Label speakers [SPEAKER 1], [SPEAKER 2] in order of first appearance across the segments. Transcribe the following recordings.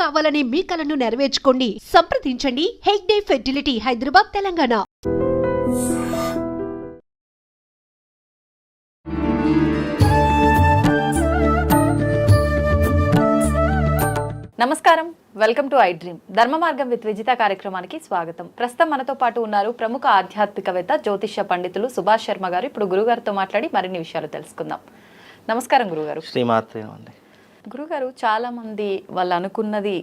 [SPEAKER 1] కావాలనే మీ కలను నెరవేర్చుకోండి. సంప్రదించండి హెగ్డే ఫెర్టిలిటీ, హైదరాబాద్, తెలంగాణ.
[SPEAKER 2] నమస్కారం, వెల్కమ్ టు ఐ డ్రీమ్. ధర్మ మార్గం విత్ విజిత కార్యక్రమానికి స్వాగతం. ప్రస్తుతం మనతో పాటు ఉన్నారు ప్రముఖ ఆధ్యాత్మికవేత్త, జ్యోతిష్య పండితులు సుభాష్ శర్మ గారు. ఇప్పుడు గురుగారితో మాట్లాడి మరిన్ని విషయాలు తెలుసుకుందాం. నమస్కారం గురుగారు.
[SPEAKER 3] శ్రీమాత్రే.
[SPEAKER 2] గురుగారు, చాలా మంది వాళ్ళు అనుకున్నది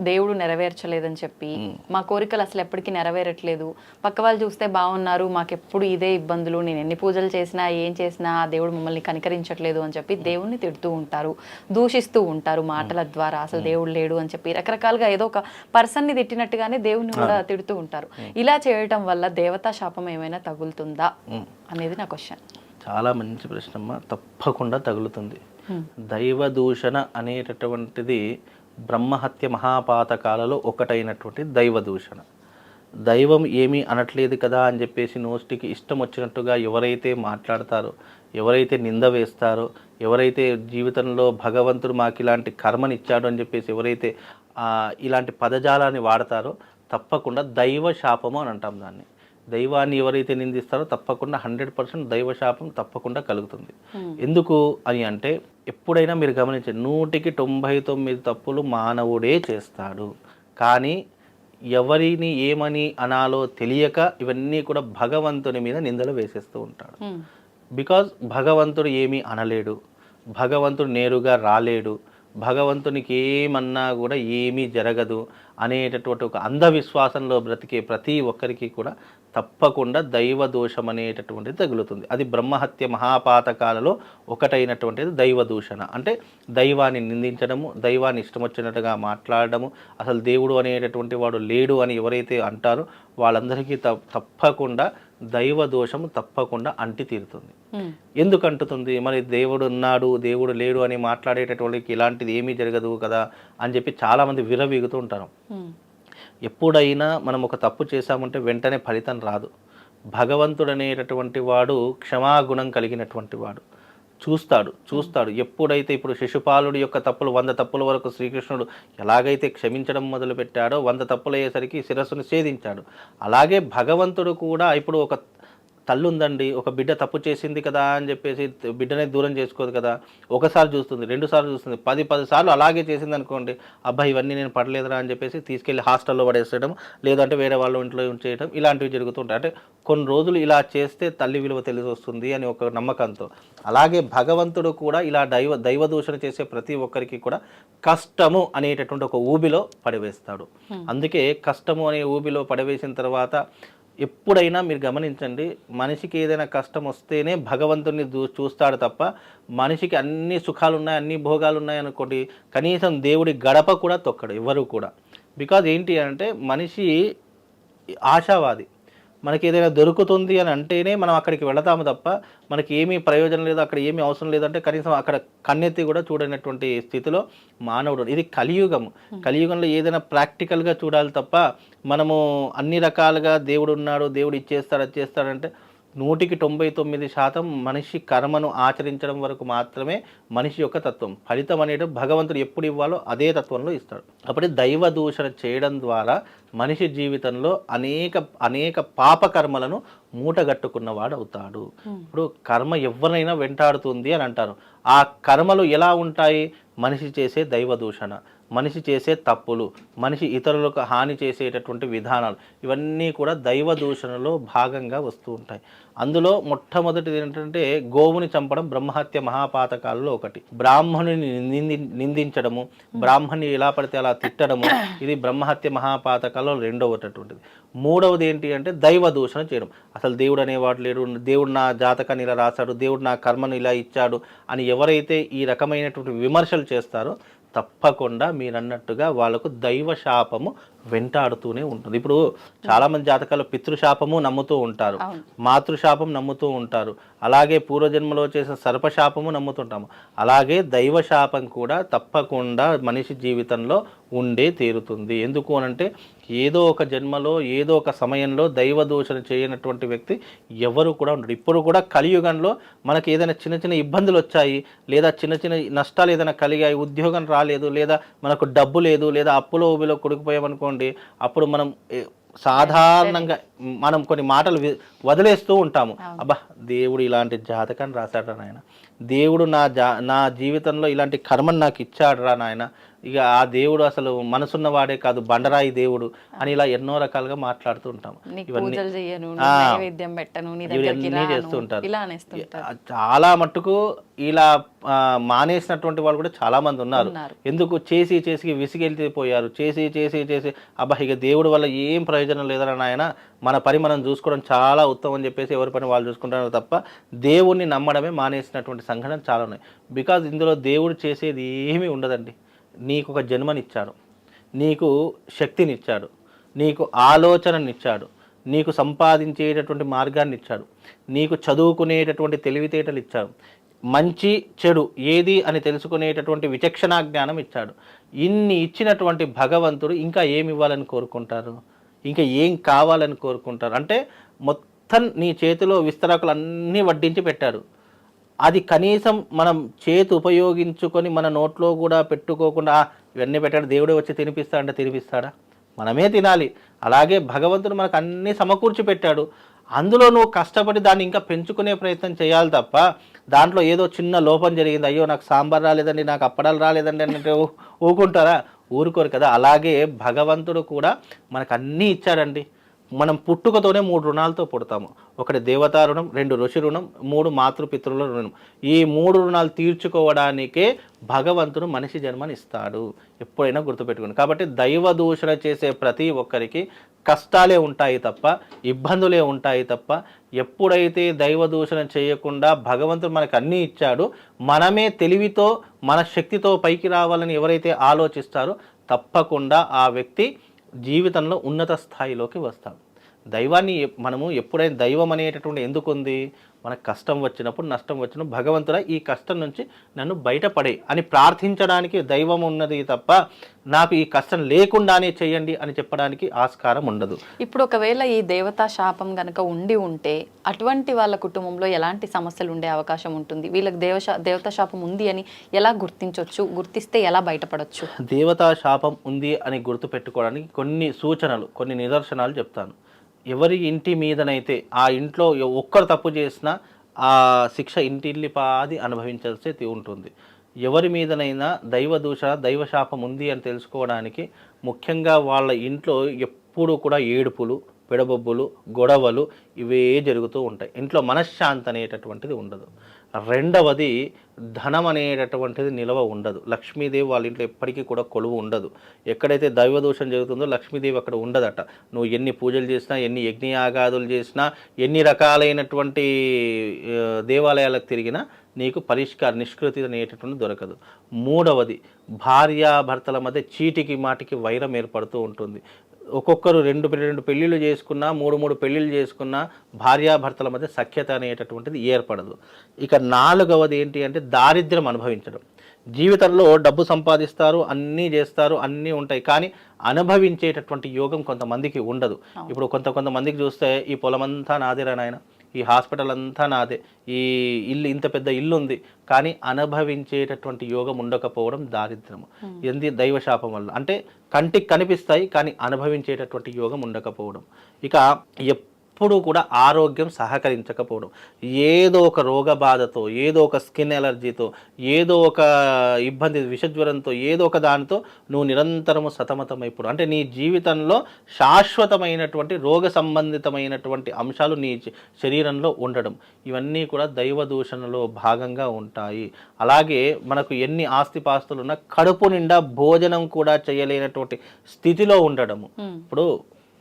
[SPEAKER 2] దేవుడు నెరవేర్చలేదని చెప్పి, మా కోరికలు అసలు ఎప్పటికీ నెరవేరట్లేదు, పక్క వాళ్ళు చూస్తే బాగున్నారు, మాకెప్పుడు ఇదే ఇబ్బందులు, నేను ఎన్ని పూజలు చేసినా ఏం చేసినా దేవుడు మమ్మల్ని కనికరించట్లేదు అని చెప్పి దేవుణ్ణి తిడుతూ ఉంటారు, దూషిస్తూ ఉంటారు మాటల ద్వారా. అసలు దేవుడు లేడు అని చెప్పి రకరకాలుగా ఏదో ఒక పర్సన్ని తిట్టినట్టుగానే దేవుణ్ణి కూడా తిడుతూ ఉంటారు. ఇలా చేయటం వల్ల దేవతా శాపం ఏమైనా తగులుతుందా అనేది నా క్వశ్చన్.
[SPEAKER 3] చాలా మంచి ప్రశ్నమ్మ. తప్పకుండా తగులుతుంది. దైవ దూషణ అనేటటువంటిది బ్రహ్మహత్య మహాపాతకాలలో ఒకటైనటువంటి దైవ దూషణ. దైవం ఏమీ అనట్లేదు కదా అని చెప్పేసి నోటికి ఇష్టం వచ్చినట్టుగా ఎవరైతే మాట్లాడతారో, ఎవరైతే నింద వేస్తారో, ఎవరైతే జీవితంలో భగవంతుడు మాకు ఇలాంటి కర్మనిచ్చాడు అని చెప్పేసి ఎవరైతే ఇలాంటి పదజాలాన్ని వాడతారో తప్పకుండా దైవ శాపము అని అంటాం దాన్ని. దైవాన్ని ఎవరైతే నిందిస్తారో తప్పకుండా 100% దైవ శాపం తప్పకుండా కలుగుతుంది. ఎందుకు అని అంటే, ఎప్పుడైనా మీరు గమనించండి, 100కి 99 తప్పులు మానవుడే చేస్తాడు. కానీ ఎవరిని ఏమని అనాలో తెలియక ఇవన్నీ కూడా భగవంతుని మీద నిందలు వేసేస్తూ ఉంటాడు. బికాజ్ భగవంతుడు ఏమీ అనలేడు, భగవంతుడు నేరుగా రాలేడు, భగవంతునికి ఏమన్నా కూడా ఏమీ జరగదు అనేటటువంటి ఒక అంధవిశ్వాసంలో బ్రతికే ప్రతి ఒక్కరికి కూడా తప్పకుండా దైవ దోషం అనేటటువంటిది తగులుతుంది. అది బ్రహ్మహత్య మహాపాతకాలలో ఒకటైనటువంటిది దైవ దూషణ. అంటే దైవాన్ని నిందించడము, దైవాన్ని ఇష్టం వచ్చినట్టుగా మాట్లాడడము, అసలు దేవుడు అనేటటువంటి వాడు లేడు అని ఎవరైతే అంటారో వాళ్ళందరికీ తప్పకుండా దైవ దోషము తప్పకుండా అంటి తీరుతుంది. ఎందుకు అంటుతుంది? మరి దేవుడు ఉన్నాడు, దేవుడు లేడు అని మాట్లాడేటటువంటికి ఇలాంటిది ఏమీ జరగదు కదా అని చెప్పి చాలామంది విర్రవీగుతూ ఉంటారు. ఎప్పుడైనా మనం ఒక తప్పు చేశామంటే వెంటనే ఫలితం రాదు. భగవంతుడు అనేటటువంటి వాడు క్షమాగుణం కలిగినటువంటి వాడు. చూస్తాడు. ఎప్పుడైతే ఇప్పుడు శిశుపాలుడి యొక్క తప్పులు 100 తప్పుల వరకు శ్రీకృష్ణుడు ఎలాగైతే క్షమించడం మొదలుపెట్టాడో 100 తప్పులు అయ్యేసరికి శిరస్సును ఛేదించాడు. అలాగే భగవంతుడు కూడా ఇప్పుడు ఒక తల్లి ఉందండి, ఒక బిడ్డ తప్పు చేసింది కదా అని చెప్పేసి బిడ్డనే దూరం చేసుకోదు కదా. ఒకసారి చూస్తుంది, 2 సార్లు చూస్తుంది, 10 సార్లు అలాగే చేసింది అనుకోండి, అబ్బాయి ఇవన్నీ నేను పడలేదురా అని చెప్పేసి తీసుకెళ్ళి హాస్టల్లో పడేసేయడం, లేదంటే వేరే వాళ్ళ ఇంట్లో ఉంచేయడం, ఇలాంటివి జరుగుతుంటాయి. అంటే కొన్ని రోజులు ఇలా చేస్తే తల్లి విలువ తెలిసి వస్తుంది అని ఒక నమ్మకంతో. అలాగే భగవంతుడు కూడా ఇలా దైవ దూషణ చేసే ప్రతి ఒక్కరికి కూడా కష్టము అనేటటువంటి ఒక ఊబిలో పడవేస్తాడు. అందుకే కష్టము అనే ఊబిలో పడవేసిన తర్వాత ఎప్పుడైనా మీరు గమనించండి, మనిషికి ఏదైనా కష్టం వస్తేనే భగవంతుడిని చూస్తాడు తప్ప, మనిషికి అన్ని సుఖాలు ఉన్నాయి, అన్ని భోగాలు ఉన్నాయి అనుకోండి, కనీసం దేవుడి గడప కూడా తొక్కడు ఎవరు కూడా. బికాజ్ ఏంటి అంటే మనిషి ఆశావాది. మనకి ఏదైనా దొరుకుతుంది అని అంటేనే మనం అక్కడికి వెళతాము తప్ప మనకి ఏమీ ప్రయోజనం లేదు, అక్కడ ఏమీ అవసరం లేదంటే కనీసం అక్కడ కన్నెత్తి కూడా చూడనటువంటి స్థితిలో మానవుడు. ఇది కలియుగంలో ఏదైనా ప్రాక్టికల్గా చూడాలి తప్ప మనము అన్ని రకాలుగా దేవుడు ఉన్నాడు, దేవుడు ఇచ్చేస్తాడు, అది చేస్తాడంటే 100కి 99% మనిషి కర్మను ఆచరించడం వరకు మాత్రమే మనిషి యొక్క తత్వం. ఫలితం అనేది భగవంతుడు ఎప్పుడు ఇవ్వాలో అదే తత్వంలో ఇస్తాడు. అప్పుడే దైవ దూషణ చేయడం ద్వారా మనిషి జీవితంలో అనేక పాపకర్మలను మూటగట్టుకున్నవాడు అవుతాడు. ఇప్పుడు కర్మ ఎవరినైనా వెంటాడుతుంది అని అంటారు. ఆ కర్మలు ఎలా ఉంటాయి? మనిషి చేసే దైవ దూషణ, మనిషి చేసే తప్పులు, మనిషి ఇతరులకు హాని చేసేటటువంటి విధానాలు, ఇవన్నీ కూడా దైవ దూషణలో భాగంగా వస్తూ ఉంటాయి. అందులో మొట్టమొదటిది ఏంటంటే గోవుని చంపడం బ్రహ్మహత్య మహాపాతకాలలో ఒకటి. బ్రాహ్మణుని నిందించడము, బ్రాహ్మణుని ఎలా పడితే అలా తిట్టడము, ఇది బ్రహ్మహత్య మహాపాతకాలలో రెండవటటువంటిది. మూడవది ఏంటి అంటే దైవ దూషణ చేయడం. అసలు దేవుడు అనేవాడు లేడు, దేవుడు నా జాతకాన్ని ఇలా రాశాడు, దేవుడు నా కర్మను ఇలా ఇచ్చాడు అని ఎవరైతే ఈ రకమైనటువంటి విమర్శలు చేస్తారో తప్పకుండా మీరన్నట్టుగా వాళ్ళకు దైవ శాపము వెంటాడుతూనే ఉంటుంది. ఇప్పుడు చాలామంది జాతకాలు పితృశాపము నమ్ముతూ ఉంటారు, మాతృశాపం నమ్ముతూ ఉంటారు, అలాగే పూర్వజన్మలో చేసిన సర్పశాపము నమ్ముతుంటాము. అలాగే దైవ శాపం కూడా తప్పకుండా మనిషి జీవితంలో ఉండే తీరుతుంది. ఎందుకు అనంటే ఏదో ఒక జన్మలో ఏదో ఒక సమయంలో దైవ దూషణ చేయనటువంటి వ్యక్తి ఎవరు కూడా ఉండడు. ఇప్పుడు కూడా కలియుగంలో మనకి ఏదైనా చిన్న చిన్న ఇబ్బందులు వచ్చాయి, లేదా చిన్న చిన్న నష్టాలు ఏదైనా కలిగాయి, ఉద్యోగం రాలేదు, లేదా మనకు డబ్బు లేదు, లేదా అప్పులో ఊబిలో కొడుకుపోయామనుకోండి, అప్పుడు మనం సాధారణంగా మనం కొన్ని మాటలు వదిలేస్తూ ఉంటాము. అబ్బా దేవుడు ఇలాంటి జాతకాన్ని రాశాడు రా నాయన, దేవుడు నా జీవితంలో ఇలాంటి కర్మను నాకు ఇచ్చాడు రా నాయన, ఇక ఆ దేవుడు అసలు మనసున్న వాడే కాదు బండరాయి దేవుడు అని ఇలా ఎన్నో రకాలుగా మాట్లాడుతూ ఉంటాము. ఇవన్నీ చేస్తూ ఉంటారు. చాలా మట్టుకు ఇలా మానేసినటువంటి వాళ్ళు కూడా చాలా మంది ఉన్నారు. ఎందుకు చేసి చేసి విసిగెళ్ళిపోయారు, చేసి చేసి చేసి అబ్బా ఇక దేవుడు వల్ల ఏం ప్రయోజనం లేదరా నాయన, మన పని మనం చూసుకోవడం చాలా ఉత్తమం అని చెప్పేసి ఎవరి పని వాళ్ళు చూసుకుంటారు తప్ప దేవుణ్ణి నమ్మడమే మానేసినటువంటి సంఘటనలు చాలా ఉన్నాయి. బికాజ్ ఇందులో దేవుడు చేసేది ఏమీ ఉండదండి. నీకు ఒక జన్మనిచ్చాడు, నీకు శక్తినిచ్చాడు, నీకు ఆలోచననిచ్చాడు, నీకు సంపాదించేటటువంటి మార్గాన్ని ఇచ్చాడు, నీకు చదువుకునేటటువంటి తెలివితేటలు ఇచ్చాడు, మంచి చెడు ఏది అని తెలుసుకునేటటువంటి విచక్షణా జ్ఞానం ఇచ్చాడు. ఇన్ని ఇచ్చినటువంటి భగవంతుడు ఇంకా ఏమి ఇవ్వాలని కోరుకుంటారు, ఇంకా ఏం కావాలని కోరుకుంటారు? అంటే మొత్తం నీ చేతిలో విస్తరాకులన్నీ వడ్డించి పెట్టాడు. అది కనీసం మనం చేతి ఉపయోగించుకొని మన నోట్లో కూడా పెట్టుకోకుండా ఇవన్నీ పెట్టాడు, దేవుడే వచ్చి తినిపిస్తా అంటే తినిపిస్తాడా? మనమే తినాలి. అలాగే భగవంతుడు మనకు అన్నీ సమకూర్చి పెట్టాడు. అందులో నువ్వు కష్టపడి దాన్ని ఇంకా పెంచుకునే ప్రయత్నం చేయాలి తప్ప దాంట్లో ఏదో చిన్న లోపం జరిగింది, అయ్యో నాకు సాంబార్ రాలేదండి, నాకు అప్పడాలు రాలేదండి అంటే ఊరుకుంటారా? ఊరుకోరు కదా. అలాగే భగవంతుడు కూడా మనకు అన్నీ ఇచ్చాడండి. మనం పుట్టుకతోనే 3 రుణాలతో పుడతాము. ఒకటి దేవతా రుణం, 2 ఋషి రుణం, 3 మాతృపితృల రుణం. ఈ 3 రుణాలు తీర్చుకోవడానికే భగవంతుడు మనిషి జన్మని ఇస్తాడు. ఎప్పుడైనా గుర్తుపెట్టుకోండి. కాబట్టి దైవ దూషణ చేసే ప్రతి ఒక్కరికి కష్టాలే ఉంటాయి తప్ప ఇబ్బందులే ఉంటాయి తప్ప ఎప్పుడైతే దైవ దూషణ చేయకుండా భగవంతుడు మనకు అన్నీ ఇచ్చాడు, మనమే తెలివితో మన శక్తితో పైకి రావాలని ఎవరైతే ఆలోచిస్తారో తప్పకుండా ఆ వ్యక్తి జీవితంలో ఉన్నత స్థాయిలోకి వస్తాడు. దైవాన్ని మనము ఎప్పుడైనా దైవం అనేటటువంటి ఎందుకు ఉంది, మనకు కష్టం వచ్చినప్పుడు నష్టం వచ్చినప్పుడు భగవంతుడా ఈ కష్టం నుంచి నన్ను బయటపడే అని ప్రార్థించడానికి దైవం ఉన్నది తప్ప నాకు ఈ కష్టం లేకుండానే చేయండి అని చెప్పడానికి ఆస్కారం ఉండదు.
[SPEAKER 2] ఇప్పుడు ఒకవేళ ఈ దేవతా శాపం గనక ఉంటే అటువంటి వాళ్ళ కుటుంబంలో ఎలాంటి సమస్యలు ఉండే అవకాశం ఉంటుంది? వీళ్ళకి దేవతా శాపం ఉంది అని ఎలా గుర్తించవచ్చు? గుర్తిస్తే ఎలా బయటపడవచ్చు?
[SPEAKER 3] దేవతా శాపం ఉంది అని గుర్తుపెట్టుకోవడానికి కొన్ని సూచనలు, కొన్ని నిదర్శనాలు చెప్తాను. ఎవరి ఇంటి మీదనైతే ఆ ఇంట్లో ఒక్కరు తప్పు చేసినా ఆ శిక్ష ఇంటిల్లిపాది అనుభవించాల్సి ఉంటుంది. ఎవరి మీదనైనా దైవ దూషణ దైవశాపం ఉంది అని తెలుసుకోవడానికి ముఖ్యంగా వాళ్ళ ఇంట్లో ఎప్పుడూ కూడా ఏడుపులు, పెడబొబ్బులు, గొడవలు ఇవే జరుగుతూ ఉంటాయి. ఇంట్లో మనశ్శాంతి అనేటటువంటిది ఉండదు. రెండవది ధనం అనేటటువంటిది నిలవ ఉండదు. లక్ష్మీదేవి వాళ్ళ ఇంట్లో ఎప్పటికీ కూడా కొలువు ఉండదు. ఎక్కడైతే దైవదోషం జరుగుతుందో లక్ష్మీదేవి అక్కడ ఉండదట. నువ్వు ఎన్ని పూజలు చేసినా, ఎన్ని యజ్ఞయాగాదులు చేసినా, ఎన్ని రకాలైనటువంటి దేవాలయాలకు తిరిగినా నీకు నిష్కృతి అనేటటువంటి దొరకదు. మూడవది భార్యాభర్తల మధ్య చీటికి మాటికి వైరం ఏర్పడుతూ ఉంటుంది. ఒక్కొక్కరు 2 పెళ్ళిళ్ళు చేసుకున్నా, 3 పెళ్ళిళ్ళు చేసుకున్నా భార్యాభర్తల మధ్య సఖ్యత అనేటటువంటిది ఏర్పడదు. ఇక 4వది ఏంటి అంటే దారిద్ర్యం అనుభవించడం. జీవితంలో డబ్బు సంపాదిస్తారు, అన్నీ చేస్తారు, అన్నీ ఉంటాయి, కానీ అనుభవించేటటువంటి యోగం కొంతమందికి ఉండదు. ఇప్పుడు కొంతమందికి చూస్తే ఈ పొలమంతా నాదేరా నాయన, ఈ హాస్పిటల్ అంతా నాదే, ఈ ఇల్లు ఇంత పెద్ద ఇల్లు ఉంది, కానీ అనుభవించేటటువంటి యోగం ఉండకపోవడం దారిద్ర్యము. ఇది దైవశాపం వల్ల. అంటే కంటికి కనిపిస్తాయి కానీ అనుభవించేటటువంటి యోగం ఉండకపోవడం. ఇక ఎప్పుడూ కూడా ఆరోగ్యం సహకరించకపోవడం. ఏదో ఒక రోగ బాధతో, ఏదో ఒక స్కిన్ ఎలర్జీతో, ఏదో ఒక ఇబ్బంది విషజ్వరంతో, ఏదో ఒక దానితో నువ్వు నిరంతరము సతమతమైపోవడం. అంటే నీ జీవితంలో శాశ్వతమైనటువంటి రోగ సంబంధితమైనటువంటి అంశాలు నీ శరీరంలో ఉండడం. ఇవన్నీ కూడా దైవ దూషణలో భాగంగా ఉంటాయి. అలాగే మనకు ఎన్ని ఆస్తిపాస్తులు ఉన్నా కడుపు నిండా భోజనం కూడా చేయలేనటువంటి స్థితిలో ఉండడము. ఇప్పుడు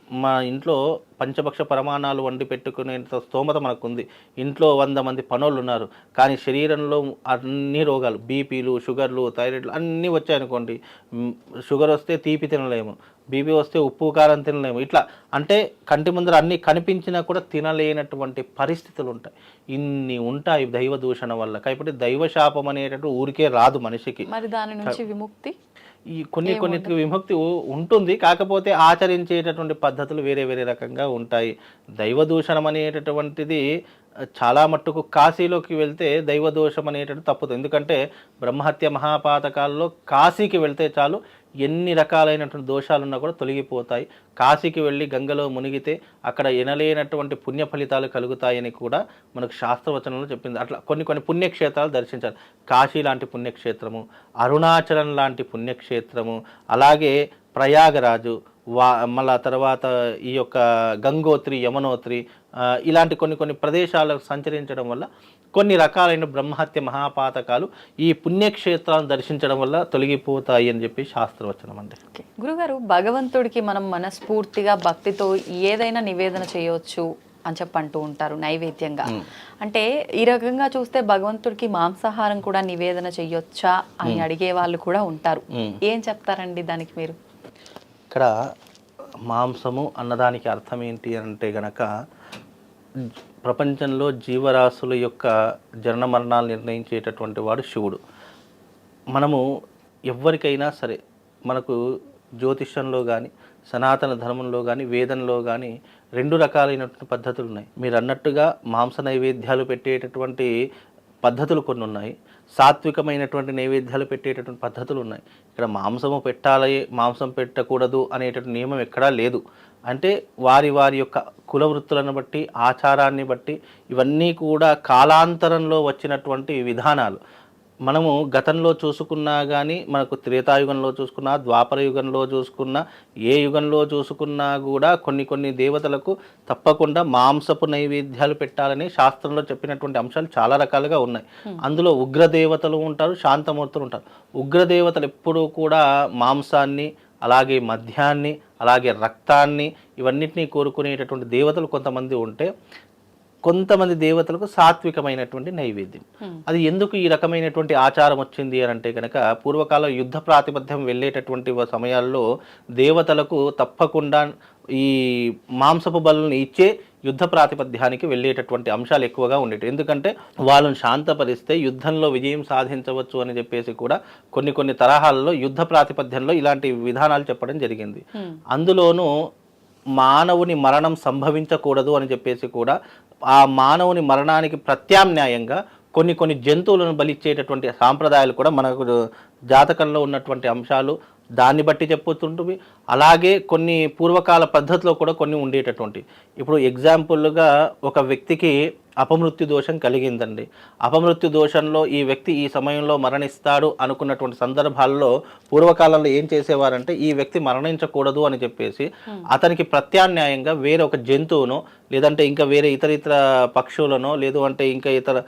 [SPEAKER 3] మా ఇంట్లో పంచభక్ష ప్రమాణాలు వండి పెట్టుకునేంత స్తోమత మనకుంది. ఇంట్లో 100 మంది పనోళ్ళు ఉన్నారు, కానీ శరీరంలో అన్ని రోగాలు, బీపీలు, షుగర్లు, థైరాయిడ్లు అన్నీ వచ్చాయనుకోండి. షుగర్ వస్తే తీపి తినలేము, బీపీ వస్తే ఉప్పు కారం తినలేము. ఇట్లా అంటే కంటి ముందర అన్నీ కనిపించినా కూడా తినలేనటువంటి పరిస్థితులు ఉంటాయి. ఇన్ని ఉంటాయి దైవ దూషణ వల్ల. కాబట్టి దైవ శాపం అనేటట్టు ఊరికే రాదు మనిషికి.
[SPEAKER 2] మరి దాని నుంచి విముక్తి
[SPEAKER 3] ఈ కొన్నిటికి విముక్తి ఉంటుంది, కాకపోతే ఆచరించేటటువంటి పద్ధతులు వేరే వేరే రకంగా ఉంటాయి. దైవ దూషణం అనేటటువంటిది చాలా మట్టుకు కాశీలోకి వెళ్తే దైవ దోషం అనేటటువంటి తప్పుతుంది. ఎందుకంటే బ్రహ్మహత్య మహాపాతకాల్లో కాశీకి వెళ్తే చాలు ఎన్ని రకాలైనటువంటి దోషాలున్నా కూడా తొలగిపోతాయి. కాశీకి వెళ్ళి గంగలో మునిగితే అక్కడ ఎనలేనటువంటి పుణ్య ఫలితాలు కలుగుతాయని కూడా మనకు శాస్త్రవచనంలో చెప్పింది. అట్లా కొన్ని పుణ్యక్షేత్రాలు దర్శించాలి. కాశీ లాంటి పుణ్యక్షేత్రము, అరుణాచలం లాంటి పుణ్యక్షేత్రము, అలాగే ప్రయాగరాజు, మళ్ళా తర్వాత ఈ యొక్క గంగోత్రి, యమునోత్రి, ఇలాంటి కొన్ని ప్రదేశాలకు సంచరించడం వల్ల కొన్ని రకాలైన బ్రహ్మహత్య మహాపాతకాలు ఈ పుణ్యక్షేత్రాలను దర్శించడం వల్ల తొలగిపోతాయి అని చెప్పి శాస్త్రవచనం అండి.
[SPEAKER 2] గురుగారు, భగవంతుడికి మనం మనస్ఫూర్తిగా భక్తితో ఏదైనా నివేదన చేయవచ్చు అని చెప్పి అంటూ ఉంటారు నైవేద్యంగా. అంటే ఈ రకంగా చూస్తే భగవంతుడికి మాంసాహారం కూడా నివేదన చెయ్యొచ్చా అని అడిగే వాళ్ళు కూడా ఉంటారు. ఏం చెప్తారండి దానికి మీరు?
[SPEAKER 3] ఇక్కడ మాంసము అన్నదానికి అర్థం ఏంటి అంటే గనక ప్రపంచంలో జీవరాశుల యొక్క జనన మరణాలు నిర్ణయించేటటువంటి వాడు శివుడు. మనము ఎవరికైనా సరే మనకు జ్యోతిష్యంలో కానీ సనాతన ధర్మంలో కానీ వేదంలో కానీ 2 రకాలైనటువంటి పద్ధతులు ఉన్నాయి. మీరు అన్నట్టుగా మాంస నైవేద్యాలు పెట్టేటటువంటి పద్ధతులు కొన్ని ఉన్నాయి, సాత్వికమైనటువంటి నైవేద్యాలు పెట్టేటటువంటి పద్ధతులు ఉన్నాయి. ఇక్కడ మాంసము పెట్టాలి, మాంసం పెట్టకూడదు అనేటటువంటి నియమం ఎక్కడా లేదు. అంటే వారి యొక్క కుల వృత్తులను బట్టి, ఆచారాన్ని బట్టి ఇవన్నీ కూడా కాలాంతరంలో వచ్చినటువంటి విధానాలు. మనము గతంలో చూసుకున్నా కానీ మనకు త్రేతాయుగంలో చూసుకున్నా, ద్వాపర యుగంలో చూసుకున్నా, ఏ యుగంలో చూసుకున్నా కూడా కొన్ని దేవతలకు తప్పకుండా మాంసపు నైవేద్యాలు పెట్టాలని శాస్త్రంలో చెప్పినటువంటి అంశాలు చాలా రకాలుగా ఉన్నాయి. అందులో ఉగ్రదేవతలు ఉంటారు, శాంతమూర్తులు ఉంటారు. ఉగ్రదేవతలు ఎప్పుడూ కూడా మాంసాన్ని, అలాగే మద్యాన్ని, అలాగే రక్తాన్ని, ఇవన్నిటినీ కోరుకునేటటువంటి దేవతలు కొంతమంది ఉంటే, కొంతమంది దేవతలకు సాత్వికమైనటువంటి నైవేద్యం. అది ఎందుకు ఈ రకమైనటువంటి ఆచారం వచ్చింది అని అంటే కనుక పూర్వకాలం యుద్ధ ప్రాతిపథ్యం వెళ్ళేటటువంటి సమయాల్లో దేవతలకు తప్పకుండా ఈ మాంసపు బలులను ఇచ్చే యుద్ధ ప్రాతిపథ్యానికి వెళ్ళేటటువంటి అంశాలు ఎక్కువగా ఉండేవి. ఎందుకంటే వాళ్ళని శాంతపరిస్తే యుద్ధంలో విజయం సాధించవచ్చు అని చెప్పేసి కూడా కొన్ని తరహాలలో యుద్ధ ప్రాతిపథ్యంలో ఇలాంటి విధానాలు చెప్పడం జరిగింది. అందులోనూ మానవుని మరణం సంభవించకూడదు అని చెప్పేసి కూడా ఆ మానవుని మరణానికి ప్రత్యామ్నాయంగా కొన్ని జంతువులను బలిచ్చేటటువంటి సాంప్రదాయాలు కూడా మనకు జాతకంలో ఉన్నటువంటి అంశాలు దాన్ని బట్టి చెప్పుతుంటుంది. అలాగే కొన్ని పూర్వకాల పద్ధతిలో కూడా కొన్ని ఉండేటటువంటి, ఇప్పుడు ఎగ్జాంపుల్గా ఒక వ్యక్తికి అపమృత్యు దోషం కలిగిందండి. అపమృత్యు దోషంలో ఈ వ్యక్తి ఈ సమయంలో మరణిస్తాడు అనుకున్నటువంటి సందర్భాల్లో పూర్వకాలంలో ఏం చేసేవారంటే ఈ వ్యక్తి మరణించకూడదు అని చెప్పేసి అతనికి ప్రత్యామ్నాయంగా వేరే ఒక జంతువును, లేదంటే ఇంకా వేరే ఇతర పక్షులను, లేదు అంటే ఇంకా ఇతర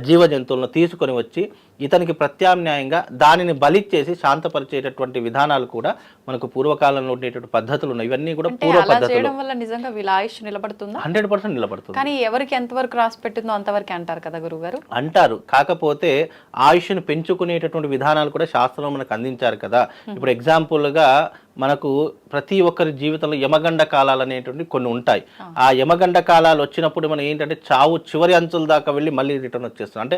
[SPEAKER 3] జీవ జంతువులను తీసుకొని వచ్చి ఇతనికి ప్రత్యామ్నాయంగా దానిని బలిచ్చేసి శాంతపరిచేటటువంటి విధానాలు కూడా మనకు పూర్వకాలంలో ఉండేటువంటి పద్ధతులు ఉన్నాయి. ఇవన్నీ కూడా పూర్వ పద్ధతులు.
[SPEAKER 2] నిజంగా వీళ్ళ ఆయుష్ నిలబడుతుందా?
[SPEAKER 3] 100% నిలబడుతుంది.
[SPEAKER 2] కానీ ఎవరికి ఎంతవరకు రాసి పెట్టిందో అంతవరకు అంటారు కదా గురుగారు?
[SPEAKER 3] అంటారు. కాకపోతే ఆయుష్ను పెంచుకునేటటువంటి విధానాలు కూడా శాస్త్రంలో మనకు అందించారు కదా. ఇప్పుడు ఎగ్జాంపుల్గా మనకు ప్రతి ఒక్కరి జీవితంలో యమగండ కాలాలు అనేటువంటి కొన్ని ఉంటాయి. ఆ యమగండ కాలాలు వచ్చినప్పుడు మనం ఏంటంటే చావు చివరి అంచుల దాకా వెళ్ళి మళ్ళీ రిటర్న్ వచ్చేస్తాం. అంటే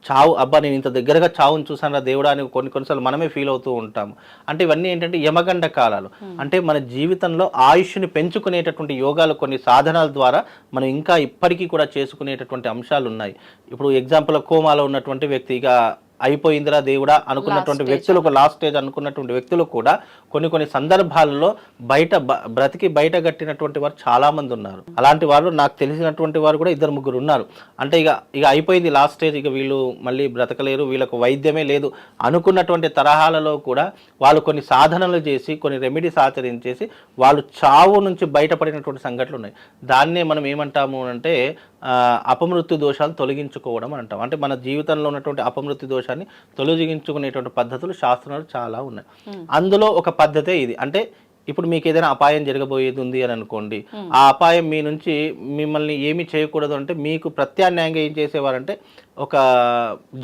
[SPEAKER 3] చావు, అబ్బా నేను ఇంత దగ్గరగా చావును చూసాను దేవుడా అని కొన్నిసార్లు మనమే ఫీల్ అవుతూ ఉంటాము. అంటే ఇవన్నీ ఏంటంటే యమగండ కాలాలు. అంటే మన జీవితంలో ఆయుష్ని పెంచుకునేటటువంటి యోగాలు కొన్ని సాధనాల ద్వారా మనం ఇంకా ఇప్పటికీ కూడా చేసుకునేటటువంటి అంశాలు ఉన్నాయి. ఇప్పుడు ఎగ్జాంపుల్ కోమాలో ఉన్నటువంటి వ్యక్తి ఇక అయిపోయిందిరా దేవుడా అనుకున్నటువంటి వ్యక్తులకు, లాస్ట్ స్టేజ్ అనుకున్నటువంటి వ్యక్తులు కూడా కొన్ని సందర్భాలలో బ్రతికి బయట గట్టినటువంటి వారు చాలా మంది ఉన్నారు. అలాంటి వారు నాకు తెలిసినటువంటి వారు కూడా 2-3 ఉన్నారు. అంటే ఇక అయిపోయింది లాస్ట్ స్టేజ్, ఇక వీళ్ళు మళ్ళీ బ్రతకలేరు, వీళ్ళకు వైద్యమే లేదు అనుకున్నటువంటి తరహాలలో కూడా వాళ్ళు కొన్ని సాధనలు చేసి, కొన్ని రెమెడీస్ ఆచరించేసి వాళ్ళు చావు నుంచి బయటపడినటువంటి సంఘటనలు ఉన్నాయి. దాన్నే మనం ఏమంటాము అంటే అపమృత్యు దోషాలు తొలగించుకోవడం అంటాం. అంటే మన జీవితంలో ఉన్నటువంటి అపమృత్యు దోషాన్ని తొలగించుకునేటువంటి పద్ధతులు శాస్త్రాలు చాలా ఉన్నాయి. అందులో ఒక పద్ధతే ఇది. అంటే ఇప్పుడు మీకు ఏదైనా అపాయం జరగబోయేది ఉంది అని అనుకోండి, ఆ అపాయం మీ నుంచి మిమ్మల్ని ఏమి చేయకూడదు అంటే మీకు ప్రత్యామ్నాయంగా ఏం చేసేవారంటే ఒక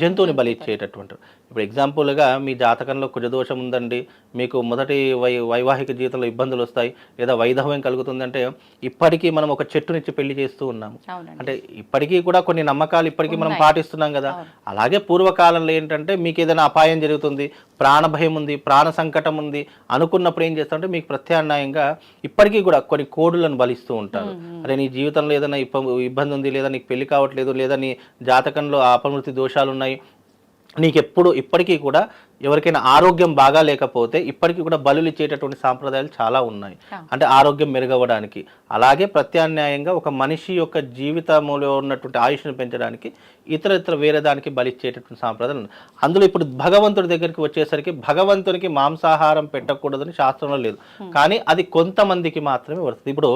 [SPEAKER 3] జంతువుని బలి ఇచ్చేటటువంటి. ఇప్పుడు ఎగ్జాంపుల్గా మీ జాతకంలో కుజదోషం ఉందండి, మీకు మొదటి వైవాహిక జీవితంలో ఇబ్బందులు వస్తాయి లేదా వైధవ్యం కలుగుతుందంటే ఇప్పటికీ మనం ఒక చెట్టునిచ్చి పెళ్లి చేస్తూ ఉన్నాము. అంటే ఇప్పటికీ కూడా కొన్ని నమ్మకాలు ఇప్పటికీ మనం పాటిస్తున్నాం కదా. అలాగే పూర్వకాలంలో ఏంటంటే మీకు ఏదైనా అపాయం జరుగుతుంది, ప్రాణ భయం ఉంది, ప్రాణ సంకటం ఉంది అనుకున్నప్పుడు ఏం చేస్తారంటే మీకు ప్రత్యామ్నాయంగా ఇప్పటికీ కూడా కొన్ని కోడులను బలిస్తూ ఉంటారు. అరే నీ జీవితంలో ఏదైనా ఇబ్బంది ఉంది, లేదా నీకు పెళ్లి కావట్లేదు, లేదా నీ జాతకంలో అపమృతి దోషాలు ఉన్నాయి, నీకు ఇప్పటికీ కూడా ఎవరికైనా ఆరోగ్యం బాగా లేకపోతే ఇప్పటికీ కూడా బలులు ఇచ్చేటటువంటి సాంప్రదాయాలు చాలా ఉన్నాయి, అంటే ఆరోగ్యం మెరుగవడానికి. అలాగే ప్రత్యామ్నాయంగా ఒక మనిషి యొక్క జీవితంలో ఉన్నటువంటి ఆయుష్ను పెంచడానికి ఇతర వేరే దానికి బలిచ్చేటటువంటి సాంప్రదాయాలు ఉన్నాయి. అందులో ఇప్పుడు భగవంతుడి దగ్గరికి వచ్చేసరికి భగవంతునికి మాంసాహారం పెట్టకూడదని శాస్త్రంలో లేదు, కానీ అది కొంతమందికి మాత్రమే వస్తుంది. ఇప్పుడు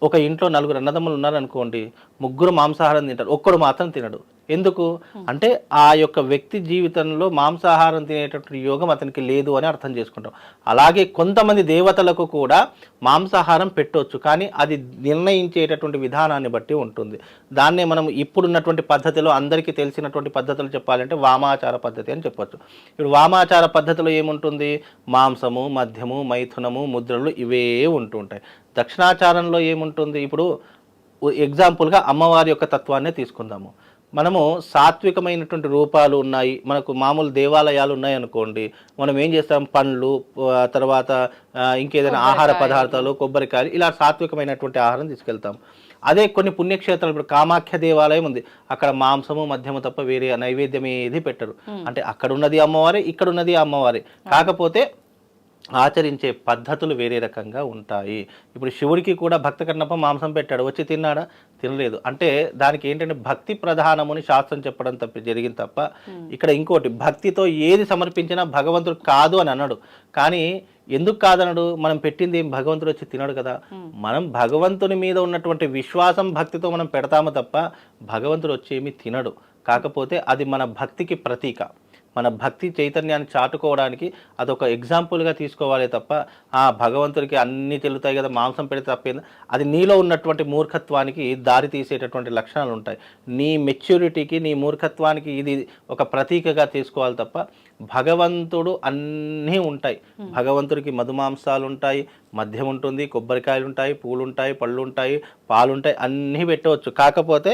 [SPEAKER 3] ఒక ఇంట్లో 4 అన్నదమ్ములు ఉన్నారనుకోండి, 3 మాంసాహారం తింటారు, ఒక్కడు మాత్రం తినడు. ఎందుకు అంటే ఆ యొక్క వ్యక్తి జీవితంలో మాంసాహారం తినేటటువంటి యోగం అతనికి లేదు అని అర్థం చేసుకుంటాం. అలాగే కొంతమంది దేవతలకు కూడా మాంసాహారం పెట్టవచ్చు, కానీ అది నిర్ణయించేటటువంటి విధానాన్ని బట్టి ఉంటుంది. దాన్నే మనం ఇప్పుడున్నటువంటి పద్ధతిలో అందరికీ తెలిసినటువంటి పద్ధతులు చెప్పాలంటే వామాచార పద్ధతి అని చెప్పొచ్చు. ఇప్పుడు వామాచార పద్ధతిలో ఏముంటుంది, మాంసము, మద్యము, మైథునము, ముద్రలు ఇవే ఉంటుంటాయి. దక్షిణాచారంలో ఏముంటుంది, ఇప్పుడు ఎగ్జాంపుల్గా అమ్మవారి యొక్క తత్వాన్నే తీసుకుందాము. మనము సాత్వికమైనటువంటి రూపాలు ఉన్నాయి, మనకు మామూలు దేవాలయాలు ఉన్నాయి అనుకోండి, మనం ఏం చేస్తాం, పండ్లు, తర్వాత ఇంకేదైనా ఆహార పదార్థాలు, కొబ్బరికాయలు, ఇలా సాత్వికమైనటువంటి ఆహారం తీసుకెళ్తాం. అదే కొన్ని పుణ్యక్షేత్రాలు, ఇప్పుడు కామాఖ్య దేవాలయం ఉంది, అక్కడ మాంసము, మద్యము తప్ప వేరే నైవేద్యం ఏది పెట్టరు. అంటే అక్కడ ఉన్నది అమ్మవారే, ఇక్కడ ఉన్నది అమ్మవారే, కాకపోతే ఆచరించే పద్ధతులు వేరే రకంగా ఉంటాయి. ఇప్పుడు శివుడికి కూడా భక్త కన్నప్ప మాంసం పెట్టాడు, వచ్చి తిన్నాడా, తినలేదు. అంటే దానికి ఏంటంటే భక్తి ప్రధానముని శాస్త్రం చెప్పడం జరిగింది తప్ప ఇక్కడ ఇంకోటి భక్తితో ఏది సమర్పించినా భగవంతుడు కాదు అని అన్నాడు. కానీ ఎందుకు కాదనడు, మనం పెట్టింది ఏం భగవంతుడు వచ్చి తినడు కదా. మనం భగవంతుని మీద ఉన్నటువంటి విశ్వాసం భక్తితో మనం పెడతాము తప్ప భగవంతుడు వచ్చి ఏమీ తినడు. కాకపోతే అది మన భక్తికి ప్రతీక, మన భక్తి చైతన్యాన్ని చాటుకోవడానికి అదొక ఎగ్జాంపుల్గా తీసుకోవాలి తప్ప ఆ భగవంతుడికి అన్నీ తెలుతాయి కదా, మాంసం పెడితే తప్పేంది, అది నీలో ఉన్నటువంటి మూర్ఖత్వానికి దారి తీసేటటువంటి లక్షణాలు ఉంటాయి. నీ మెచ్యూరిటీకి, నీ మూర్ఖత్వానికి ఇది ఒక ప్రతీకగా తీసుకోవాలి తప్ప భగవంతుడు అన్నీ ఉంటాయి. భగవంతుడికి మధుమాంసాలు ఉంటాయి, మద్యం ఉంటుంది, కొబ్బరికాయలు ఉంటాయి, పూలు ఉంటాయి, పళ్ళు ఉంటాయి, పాలు ఉంటాయి, అన్నీ పెట్టవచ్చు. కాకపోతే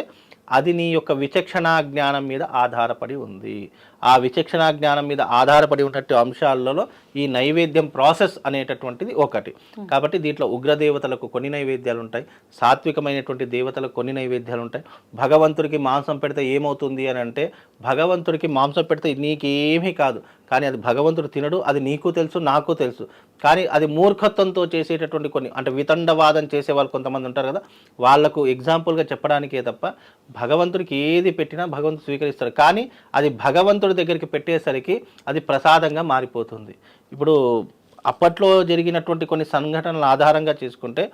[SPEAKER 3] అది నీ యొక్క విచక్షణా జ్ఞానం మీద ఆధారపడి ఉంది. ఆ విచక్షణా జ్ఞానం మీద ఆధారపడి ఉన్నట్టు అంశాలలో ఈ నైవేద్యం ప్రాసెస్ అనేటటువంటిది ఒకటి. కాబట్టి దీంట్లో ఉగ్రదేవతలకు కొన్ని నైవేద్యాలు ఉంటాయి, సాత్వికమైనటువంటి దేవతలకు కొన్ని నైవేద్యాలు ఉంటాయి. భగవంతుడికి మాంసం పెడితే ఏమవుతుంది అని అంటే, భగవంతుడికి మాంసం పెడితే నీకేమీ కాదు, కానీ అది భగవంతుడు తినడు, అది నీకు తెలుసు, నాకు తెలుసు. కానీ అది మూర్ఖత్వంతో చేసేటటువంటి కొన్ని, అంటే వితండవాదం చేసే వాళ్ళు కొంతమంది ఉంటారు కదా, వాళ్లకు ఎగ్జాంపుల్గా చెప్పడానికే తప్ప భగవంతుడికి ఏది పెట్టినా భగవంతుడు స్వీకరిస్తాడు. కానీ అది భగవంతుడి దగ్గరికి పెట్టేసరికి అది ప్రసాదంగా మారిపోతుంది. ఇప్పుడు అప్పట్లో జరిగినటువంటి కొన్ని సంఘటనల ఆధారంగా చేసుకుంటే,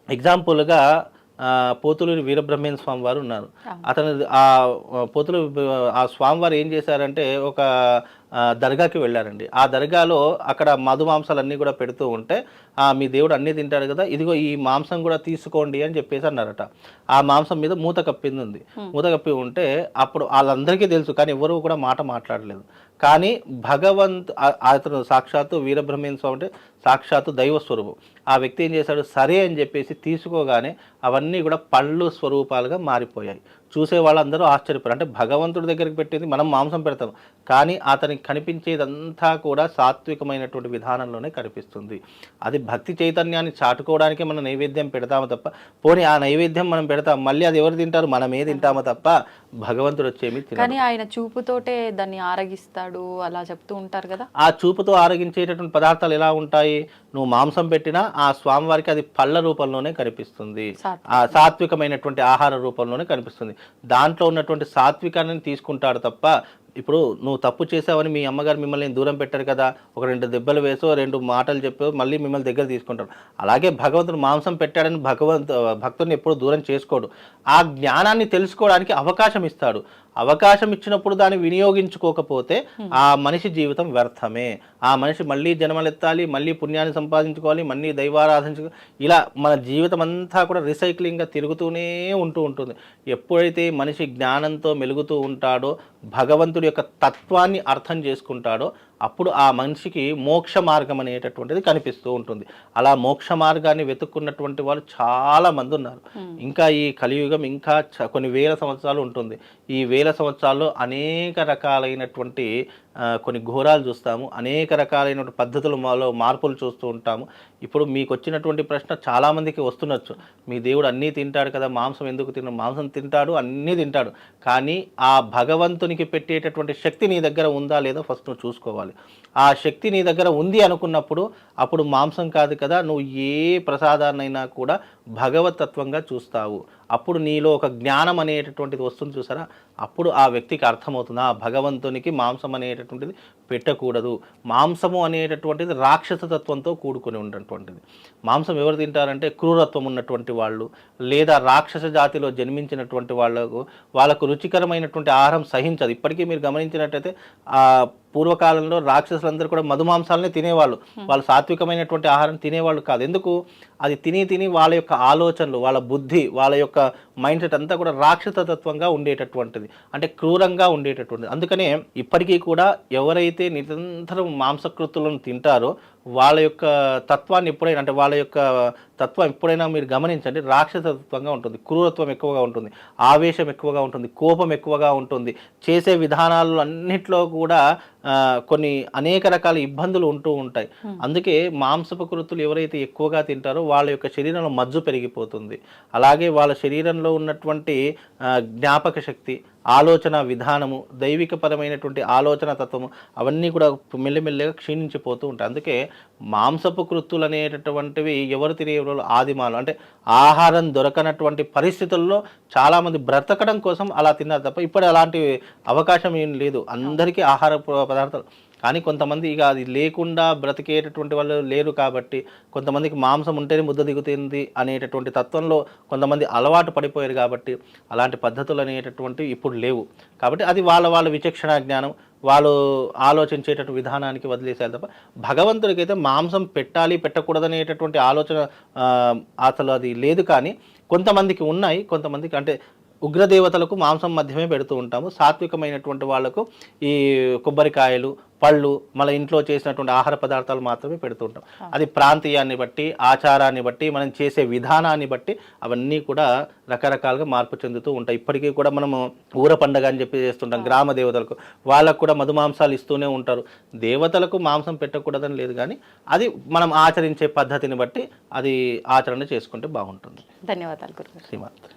[SPEAKER 3] ఎగ్జాంపుల్గా పోతులూరి వీరబ్రహ్మేంద్ర స్వామి వారు ఉన్నారు. అతను ఆ స్వామివారు ఏం చేశారంటే ఒక దర్గాకి వెళ్ళారండి. ఆ దర్గాలో అక్కడ మధుమాంసాలన్నీ కూడా పెడుతూ ఉంటే, మీ దేవుడు అన్నీ తింటాడు కదా, ఇదిగో ఈ మాంసం కూడా తీసుకోండి అని చెప్పేసి అన్నారట. ఆ మాంసం మీద మూత కప్పింది ఉంది. మూత కప్పి ఉంటే అప్పుడు వాళ్ళందరికీ తెలుసు, కానీ ఎవరు కూడా మాట మాట్లాడలేదు. కానీ అతను సాక్షాత్తు వీరబ్రహ్మేంద్ర స్వామి అంటే సాక్షాత్తు దైవ స్వరూపం. ఆ వ్యక్తి ఏం చేశాడు, సరే అని చెప్పేసి తీసుకోగానే అవన్నీ కూడా పళ్ళు స్వరూపాలుగా మారిపోయాయి. చూసే వాళ్ళందరూ ఆశ్చర్యపోయారు. అంటే భగవంతుడి దగ్గరికి పెట్టేది మనం మాంసం పెడతాం, కానీ అతనికి కనిపించేదంతా కూడా సాత్వికమైనటువంటి విధానంలోనే కనిపిస్తుంది. అది భక్తి చైతన్యాన్ని చాటుకోవడానికే మనం నైవేద్యం పెడతాము తప్ప, పోనీ ఆ నైవేద్యం మనం పెడతాం, మళ్ళీ అది ఎవరు తింటారు, మనమే తింటామో తప్ప భగవంతుడు వచ్చేమి తినడు.
[SPEAKER 2] కానీ ఆయన చూపుతోటే దాన్ని ఆరగిస్తాడు అలా చెప్తూ ఉంటారు కదా.
[SPEAKER 3] ఆ చూపుతో ఆరగించేటటువంటి పదార్థాలు ఎలా ఉంటాయి, నువ్వు మాంసం పెట్టినా ఆ స్వామివారికి అది పళ్ళ రూపంలోనే కనిపిస్తుంది, ఆ సాత్వికమైనటువంటి ఆహార రూపంలోనే కనిపిస్తుంది. దాంట్లో ఉన్నటువంటి సాత్వికాన్ని తీసుకుంటాడు తప్ప, ఇప్పుడు నువ్వు తప్పు చేసావని మీ అమ్మగారు మిమ్మల్ని దూరం పెట్టారు కదా, ఒక 2 దెబ్బలు వేసో 2 మాటలు చెప్పో మళ్ళీ మిమ్మల్ని దగ్గర తీసుకుంటాడు. అలాగే భగవంతుడు మాంసం పెట్టాడని భక్తుడిని ఎప్పుడూ దూరం చేసుకోడు. ఆ జ్ఞానాన్ని తెలుసుకోవడానికి అవకాశం ఇస్తాడు. అవకాశం ఇచ్చినప్పుడు దాన్ని వినియోగించుకోకపోతే ఆ మనిషి జీవితం వ్యర్థమే. ఆ మనిషి మళ్ళీ జన్మలెత్తాలి, మళ్ళీ పుణ్యాన్ని సంపాదించుకోవాలి, మళ్ళీ దైవారాధించుకో, ఇలా మన జీవితం అంతా కూడా రిసైక్లింగ్గా తిరుగుతూనే ఉంటుంది. ఎప్పుడైతే మనిషి జ్ఞానంతో మెలుగుతూ ఉంటాడో, భగవంతుడి యొక్క తత్వాన్ని అర్థం చేసుకుంటాడో, అప్పుడు ఆ మనిషికి మోక్ష మార్గం అనేటటువంటిది కనిపిస్తూ ఉంటుంది. అలా మోక్ష మార్గాన్ని వెతుక్కున్నటువంటి వాళ్ళు చాలా మంది ఉన్నారు. ఇంకా ఈ కలియుగం ఇంకా కొన్ని వేల సంవత్సరాలు ఉంటుంది. ఈ వేల సంవత్సరాల్లో అనేక రకాలైనటువంటి కొన్ని ఘోరాలు చూస్తాము, అనేక రకాలైన పద్ధతులలో మార్పులు చూస్తూ ఉంటాము. ఇప్పుడు మీకు వచ్చినటువంటి ప్రశ్న చాలామందికి వస్తున్నచ్చు, మీ దేవుడు అన్నీ తింటాడు కదా, మాంసం ఎందుకు తిన్నాడు? మాంసం తింటాడు, అన్నీ తింటాడు, కానీ ఆ భగవంతునికి పెట్టేటటువంటి శక్తి నీ దగ్గర ఉందా లేదా ఫస్ట్ నువ్వు చూసుకోవాలి. ఆ శక్తి నీ దగ్గర ఉంది అనుకున్నప్పుడు అప్పుడు మాంసం కాదు కదా, నువ్వు ఏ ప్రసాదాన్నైనా కూడా భగవతత్వంగా చూస్తావు. అప్పుడు నీలో ఒక జ్ఞానం అనేటటువంటిది వస్తుంది చూసారా, అప్పుడు ఆ వ్యక్తికి అర్థమవుతుంది ఆ భగవంతునికి మాంసం అనేటటువంటిది పెట్టకూడదు. మాంసము అనేటటువంటిది రాక్షస తత్వంతో కూడుకొని ఉన్నటువంటిది. మాంసం ఎవరు తింటారంటే క్రూరత్వం ఉన్నటువంటి వాళ్ళు, లేదా రాక్షస జాతిలో జన్మించినటువంటి వాళ్ళకు రుచికరమైనటువంటి ఆహారం సహించదు. ఇప్పటికీ మీరు గమనించినట్టయితే పూర్వకాలంలో రాక్షసులందరూ కూడా మధుమాంసాలనే తినేవాళ్ళు. వాళ్ళు సాత్వికమైనటువంటి ఆహారం తినేవాళ్ళు కాదు. ఎందుకు? అది తిని వాళ్ళ యొక్క ఆలోచనలు, వాళ్ళ బుద్ధి, వాళ్ళ యొక్క మైండ్ సెట్ అంతా కూడా రాక్షసతత్వంగా ఉండేటటువంటిది, అంటే క్రూరంగా ఉండేటటువంటిది. అందుకనే ఇప్పటికీ కూడా ఎవరైతే నిరంతరం మాంసకృతులను తింటారో వాళ్ళ యొక్క తత్వాన్ని ఎప్పుడైనా, అంటే వాళ్ళ యొక్క తత్వం ఎప్పుడైనా మీరు గమనించండి, రాక్షసతత్వంగా ఉంటుంది, క్రూరత్వం ఎక్కువగా ఉంటుంది, ఆవేశం ఎక్కువగా ఉంటుంది, కోపం ఎక్కువగా ఉంటుంది, చేసే విధానాలు అన్నిట్లో కూడా కొన్ని అనేక రకాల ఇబ్బందులు ఉంటూ ఉంటాయి. అందుకే మాంసపు కృతులు ఎవరైతే ఎక్కువగా తింటారో వాళ్ళ యొక్క శరీరంలో మజ్జు పెరిగిపోతుంది. అలాగే వాళ్ళ శరీరంలో ఉన్నటువంటి జ్ఞాపక శక్తి, ఆలోచన విధానము, దైవికపరమైనటువంటి ఆలోచన తత్వము అవన్నీ కూడా మెల్లమెల్లగా క్షీణించిపోతూ ఉంటాయి. అందుకే మాంసపు కృత్తులు అనేటటువంటివి ఎవరు తినే ఆదిమాలు, అంటే ఆహారం దొరకనటువంటి పరిస్థితుల్లో చాలామంది బ్రతకడం కోసం అలా తిన్నారు తప్ప ఇప్పుడు అలాంటి అవకాశం ఏం లేదు. అందరికీ ఆహార పదార్థాలు, కానీ కొంతమంది ఇక అది లేకుండా బ్రతికేటటువంటి వాళ్ళు లేరు కాబట్టి కొంతమందికి మాంసం ఉంటేనే ముద్ద దిగుతుంది అనేటటువంటి తత్వంలో కొంతమంది అలవాటు పడిపోయారు కాబట్టి అలాంటి పద్ధతులు అనేటటువంటివి ఇప్పుడు లేవు. కాబట్టి అది వాళ్ళ విచక్షణ జ్ఞానం, వాళ్ళు ఆలోచించేటటువంటి విధానానికి వదిలేసారు తప్ప భగవంతుడికైతే మాంసం పెట్టాలి పెట్టకూడదనేటటువంటి ఆలోచన అసలు అది లేదు. కానీ కొంతమందికి ఉన్నాయి, కొంతమందికి అంటే ఉగ్రదేవతలకు మాంసం మధ్యమే పెడుతూ ఉంటాము, సాత్వికమైనటువంటి వాళ్లకు ఈ కొబ్బరికాయలు, పళ్ళు, మన ఇంట్లో చేసినటువంటి ఆహార పదార్థాలు మాత్రమే పెడుతూ ఉంటాం. అది ప్రాంతీయాన్ని బట్టి, ఆచారాన్ని బట్టి, మనం చేసే విధానాన్ని బట్టి అవన్నీ కూడా రకరకాలుగా మార్పు చెందుతూ ఉంటాయి. ఇప్పటికీ కూడా మనము ఊర పండగ అని చెప్పి చేస్తుంటాం గ్రామ దేవతలకు, వాళ్ళకు కూడా మధుమాంసాలు ఇస్తూనే ఉంటారు. దేవతలకు మాంసం పెట్టకూడదని లేదు, కానీ అది మనం ఆచరించే పద్ధతిని బట్టి అది ఆచరణ చేసుకుంటే బాగుంటుంది.
[SPEAKER 2] ధన్యవాదాలు గురుగారు.
[SPEAKER 3] శ్రీమాత్రే.